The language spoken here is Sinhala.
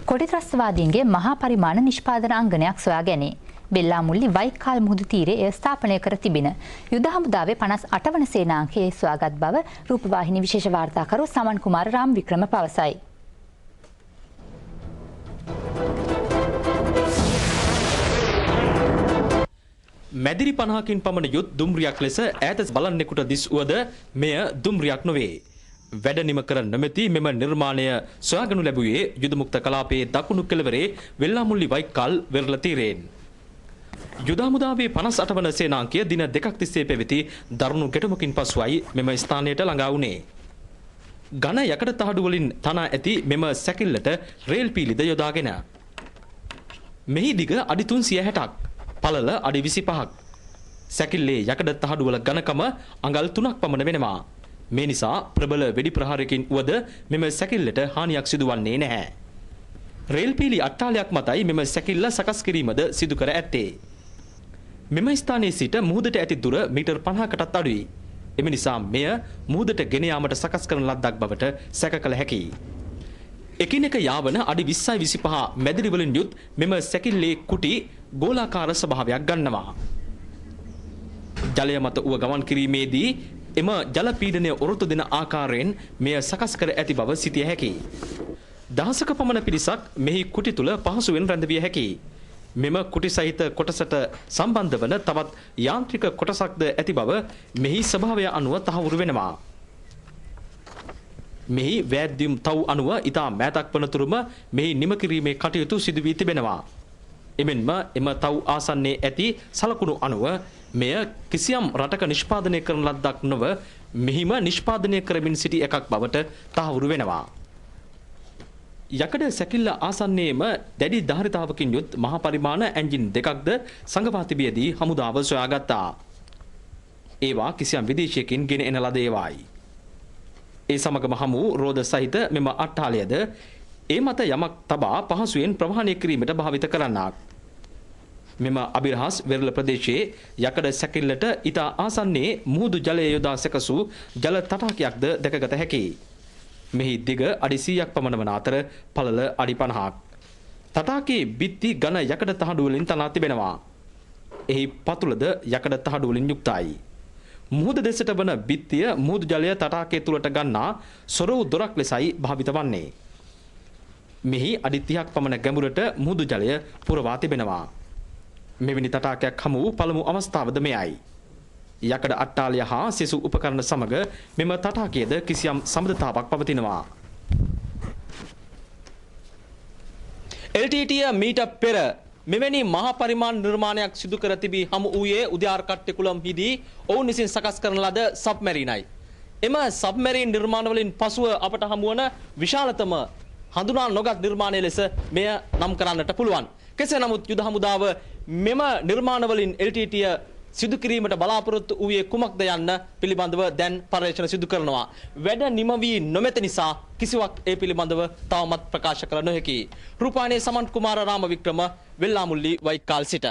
කොටි ත්‍රස්තවාදීන්ගේ මහා පරිමාණ නිෂ්පාදන අංගනයක් සොයා ගැනේ. බෙල්ලාමුල්ලි වයිකාල් මුහුදු තීරයේ එය ස්ථාපනය කර තිබෙන යුද හමුදාවේ 58 වන සේනාංකයේ සොයාගත් බව රූපවාහිනී විශේෂ වාර්තාකරු සමන් කුමාර රාම්වික්‍රම පවසයි. මැදිරි 50කින් පමණ යුත් දුම්රියක් ලෙස ඈත බලන්නෙකුට දිස්වුවද මෙය දුම්රියක් නොවේ. වැඩ නිම කර නොමැති මෙම නිර්මාණය සොයාගනු ලැබුවේ යුද මුක්ත කලාපයේ දකුණු කෙළවරේ වෙල්ලාමුල්ලි වයිකාල් වෙරළ තීරයෙන්. යුද හමුදාවේ 58 වන සේනාංකය දින දෙකක් තිස්සේ පැවති දරුණු ගැටුමකින් පසුවයි මෙම ස්ථානයට ළඟා වුණේ. ඝන යකඩ තහඩු වලින් තනා ඇති මෙම සැකිල්ලට රේල් පීලිද යොදාගෙන. මෙහි දිග අඩි 360ක්, පළල අඩි 25ක්. සැකිල්ලේ යකඩ තහඩු වල ඝනකම අඟල් 3ක් පමණ වෙනවා. මේ නිසා ප්‍රබල වෙඩි ප්‍රහාරයකින් වුවද මෙම සැකිල්ලට හානියක් සිදුවන්නේ නැහැ. රේල් පීලි අට්ටාලයක් මතයි මෙම සැකිල්ල සකස් කිරීමද සිදු කර ඇත්තේ. මෙම ස්ථානයේ සිට මුහුදට ඇති දුර මීටර් 50කටත් අඩුයි. එම නිසා මෙය මුහුදට ගෙන යාමට සකස් කරන ලද්දක් බවට සැක කළ හැකියි. එකිනෙක යාවන අඩි 20යි 25 මැදිරි වලින් යුත් මෙම සැකිල්ලේ කුටි ගෝලාකාර ස්වභාවයක් ගන්නවා. ජලය මත උව ගමන් කිරීමේදී එම ජල පීඩනය ඔරොත්තු දෙන ආකාරයෙන් මෙය සකස් කර ඇති බව සිතිය හැකියි. දහසක පමණ පිරිසක් මෙහි කුටි තුල පහසුවෙන් රැඳවිය හැකියි. මෙම කුටි සහිත කොටසට සම්බන්ධ වන තවත් යාන්ත්‍රික කොටසක්ද ඇති බව මෙහි ස්වභාවය අනුව තහවුරු වෙනවා. මෙහි වෑද්‍යම් තව් අනුව ඉතා මෑතක් වනතුරුම මෙහි නිම කිරීමේ කටයුතු සිදු වී තිබෙනවා. එමෙන්ම එම තව් ආසන්නයේ ඇති සලකුණු අනුව මෙය කිසියම් රටක නිෂ්පාදනය කරන ලද්දක් නොව මෙහිම නිෂ්පාදනය කරමින් සිටි එකක් බවට තහවුරු වෙනවා. යකඩ සැකිල්ල ආසන්නයේම දැඩි ධාරිතාවකින් යුත් මහා පරිමාණ එන්ජින් දෙකක්ද සංගවා තිබියදී හමුදාව සොයාගත්තා. ඒවා කිසියම් විදේශයකින් ගෙන එන ලද ඒවායි. ඒ සමගම හමු රෝද සහිත මෙම අට්ටාලයද ඒ මත යමක් තබා පහසුවෙන් ප්‍රවාහනය කිරීමට භාවිත කරන්නාක්. මෙම අබිරහස් වෙරළ ප්‍රදේශයේ යකඩ සැකිල්ලට ඉතා ආසන්නයේ මුහුදු ජලය යොදා සැකසූ ජල තටාකයක්ද දැකගත හැකියි. මෙහි දිග අඩි 100ක් පමණ වන අතර පළල අඩි 50ක්. තටාකයේ බිත්ති ඝන යකඩ තහඩු වලින් තනා තිබෙනවා. එහි පතුලද යකඩ තහඩු වලින් යුක්තයි. මුහුද දෙසට වන බිත්තිය මුහුදු ජලය තටාකයේ තුලට ගන්නා සොරවු දොරක් ලෙසයි භාවිත වන්නේ. මෙහි අඩි 30ක් පමණ ගැඹුරට මුහුදු ජලය පුරවා තිබෙනවා. මෙවැනි තටාකයක් හමු වූ පළමු අවස්ථාවද මෙයයි. යකඩ අට්ටාලය හා සෙසු උපකරණ සමග මෙම තටාකයේද කිසියම් සම්බන්ධතාවක් පවතිනවා. LTTE මීට පෙර මෙවැනි මහා පරිමාණ නිර්මාණයක් සිදු කර තිබී හමු වූයේ උද්‍යාර කට්ටිකුලම් හිදී ඔවුන් විසින් සකස් කරන ලද සබ්මැරීනයි. එම සබ්මැරීන් නිර්මාණ වලින් පසුව අපට හමු වන විශාලතම හඳුනා නොගත් නිර්මාණය ලෙස මෙය නම් කරන්නට පුළුවන්. කෙසේ නමුත් යුද හමුදාව මෙම නිර්මාණ වලින් LTTE සිදු කිරීමට බලාපොරොත්තු වූයේ කුමක්ද යන්න පිළිබඳව දැන් පර්යේෂණ සිදු කරනවා. වැඩ නිම වී නොමැති නිසා කිසිවක් ඒ පිළිබඳව තවමත් ප්‍රකාශ කළ නොහැකි. රූපවාහිනියේ සමන් කුමාර රාමවික්‍රම වෙල්ලාමුල්ලි වයිකාල් සිට